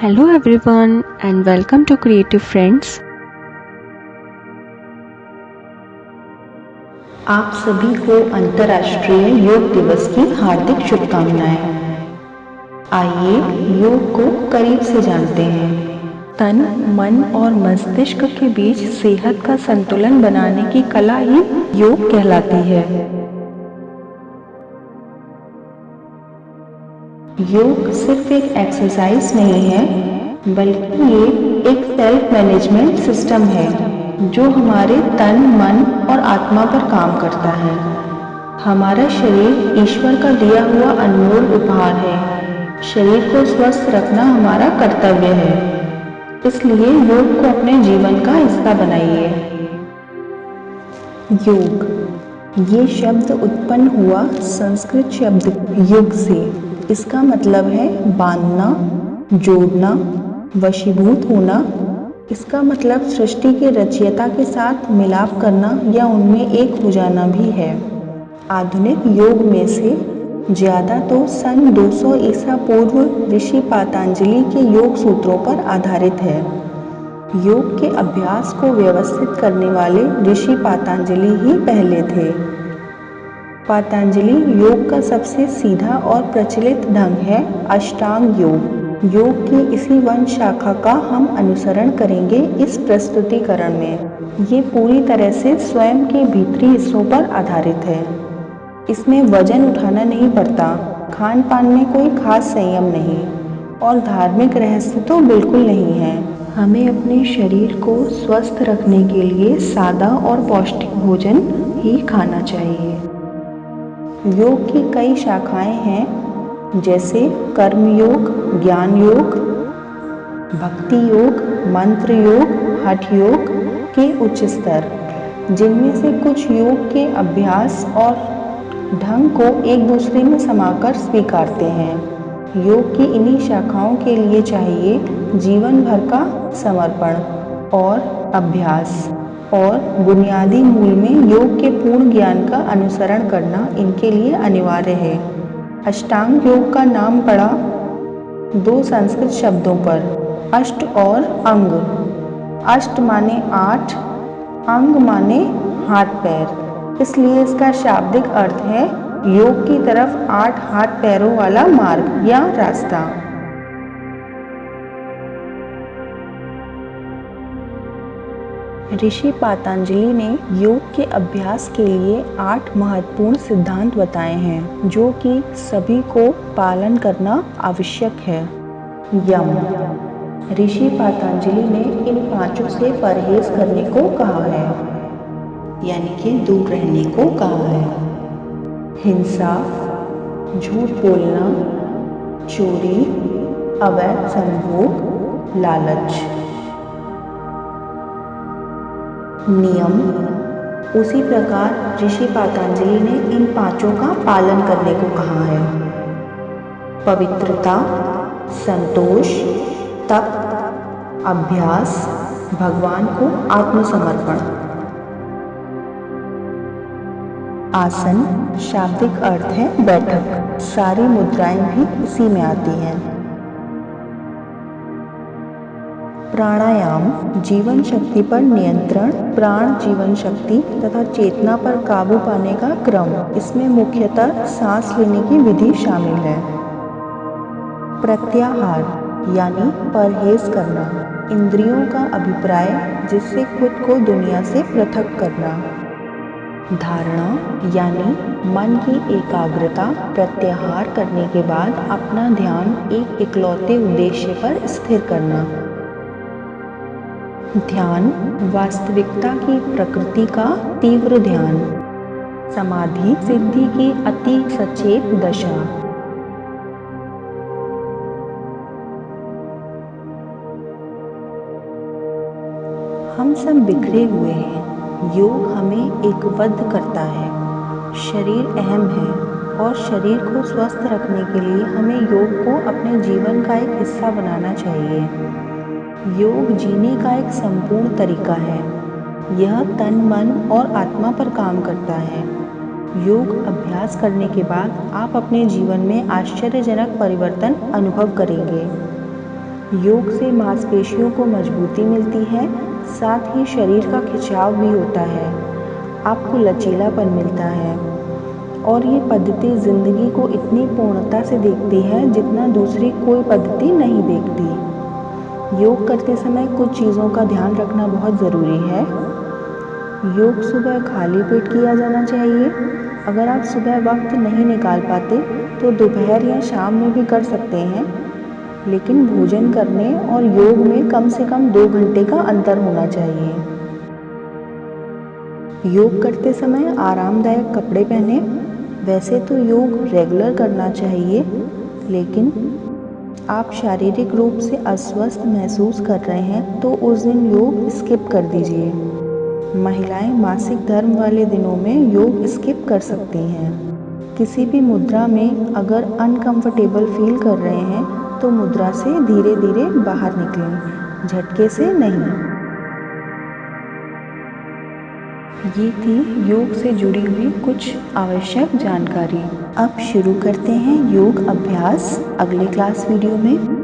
Hello everyone and welcome to Creative Friends. आप सभी को अंतर्राष्ट्रीय योग दिवस की हार्दिक शुभकामनाएं। आइए योग को करीब से जानते हैं। तन, मन और मस्तिष्क के बीच सेहत का संतुलन बनाने की कला ही योग कहलाती है। योग सिर्फ एक एक्सरसाइज नहीं है, बल्कि ये एक सेल्फ मैनेजमेंट सिस्टम है जो हमारे तन, मन और आत्मा पर काम करता है। हमारा शरीर ईश्वर का दिया हुआ अनमोल उपहार है। शरीर को स्वस्थ रखना हमारा कर्तव्य है, इसलिए योग को अपने जीवन का हिस्सा बनाइए। योग, ये शब्द उत्पन्न हुआ संस्कृत शब्द युग से। इसका मतलब है बांधना, जोड़ना, वशीभूत होना। इसका मतलब सृष्टि के रचयिता के साथ मिलाप करना या उनमें एक हो जाना भी है। आधुनिक योग में से ज़्यादा तो सन 200 ईसा पूर्व ऋषि पातंजलि के योग सूत्रों पर आधारित है। योग के अभ्यास को व्यवस्थित करने वाले ऋषि पातंजलि ही पहले थे। पतंजलि योग का सबसे सीधा और प्रचलित ढंग है अष्टांग योग। योग की इसी वंश शाखा का हम अनुसरण करेंगे इस प्रस्तुतिकरण में। ये पूरी तरह से स्वयं के भीतरी हिस्सों पर आधारित है। इसमें वजन उठाना नहीं पड़ता, खान पान में कोई खास संयम नहीं और धार्मिक रहस्य तो बिल्कुल नहीं है। हमें अपने शरीर को स्वस्थ रखने के लिए सादा और पौष्टिक भोजन ही खाना चाहिए। योग की कई शाखाएं हैं, जैसे कर्म योग, ज्ञान योग, भक्ति योग, मंत्र योग, हठ योग के उच्च स्तर, जिनमें से कुछ योग के अभ्यास और ढंग को एक दूसरे में समाकर स्वीकारते हैं। योग की इन्हीं शाखाओं के लिए चाहिए जीवन भर का समर्पण और अभ्यास, और बुनियादी मूल में योग के पूर्ण ज्ञान का अनुसरण करना इनके लिए अनिवार्य है। अष्टांग योग का नाम पड़ा दो संस्कृत शब्दों पर, अष्ट और अंग। अष्ट माने 8, अंग माने हाथ पैर, इसलिए इसका शाब्दिक अर्थ है योग की तरफ 8 हाथ पैरों वाला मार्ग या रास्ता। ऋषि पातंजलि ने योग के अभ्यास के लिए 8 महत्वपूर्ण सिद्धांत बताए हैं, जो कि सभी को पालन करना आवश्यक है। यम, ऋषि पातंजलि ने इन 5 से परहेज करने को कहा है, यानी कि दूर रहने को कहा है। हिंसा, झूठ बोलना, चोरी, अवैध संभोग, लालच। नियम, उसी प्रकार ऋषि पातंजलि ने इन 5 का पालन करने को कहा है। पवित्रता, संतोष, तप, अभ्यास, भगवान को आत्मसमर्पण। आसन, शाब्दिक अर्थ है बैठक, सारी मुद्राएं भी इसी में आती हैं। प्राणायाम, जीवन शक्ति पर नियंत्रण, प्राण, जीवन शक्ति तथा चेतना पर काबू पाने का क्रम। इसमें मुख्यतः सांस लेने की विधि शामिल है। प्रत्याहार, यानी परहेज करना, इंद्रियों का अभिप्राय जिससे खुद को दुनिया से पृथक करना। धारणा, यानी मन की एकाग्रता, प्रत्याहार करने के बाद अपना ध्यान एक इकलौते उद्देश्य पर स्थिर करना। ध्यान, वास्तविकता की प्रकृति का तीव्र ध्यान। समाधि, सिद्धि की अति सचेत दशा। हम सब बिखरे हुए हैं। योग हमें एकबद्ध करता है। शरीर अहम है और शरीर को स्वस्थ रखने के लिए हमें योग को अपने जीवन का एक हिस्सा बनाना चाहिए। योग जीने का एक संपूर्ण तरीका है। यह तन, मन और आत्मा पर काम करता है। योग अभ्यास करने के बाद आप अपने जीवन में आश्चर्यजनक परिवर्तन अनुभव करेंगे। योग से मांसपेशियों को मजबूती मिलती है, साथ ही शरीर का खिंचाव भी होता है, आपको लचीलापन मिलता है और ये पद्धति ज़िंदगी को इतनी पूर्णता से देखती है जितना दूसरी कोई पद्धति नहीं देखती। योग करते समय कुछ चीज़ों का ध्यान रखना बहुत ज़रूरी है। योग सुबह खाली पेट किया जाना चाहिए। अगर आप सुबह वक्त नहीं निकाल पाते तो दोपहर या शाम में भी कर सकते हैं, लेकिन भोजन करने और योग में कम से कम 2 घंटे का अंतर होना चाहिए। योग करते समय आरामदायक कपड़े पहने। वैसे तो योग रेगुलर करना चाहिए, लेकिन आप शारीरिक रूप से अस्वस्थ महसूस कर रहे हैं तो उस दिन योग स्किप कर दीजिए। महिलाएं मासिक धर्म वाले दिनों में योग स्किप कर सकती हैं। किसी भी मुद्रा में अगर अनकंफर्टेबल फील कर रहे हैं तो मुद्रा से धीरे धीरे बाहर निकलें, झटके से नहीं। ये थी योग से जुड़ी हुई कुछ आवश्यक जानकारी। अब शुरू करते हैं योग अभ्यास अगले क्लास वीडियो में।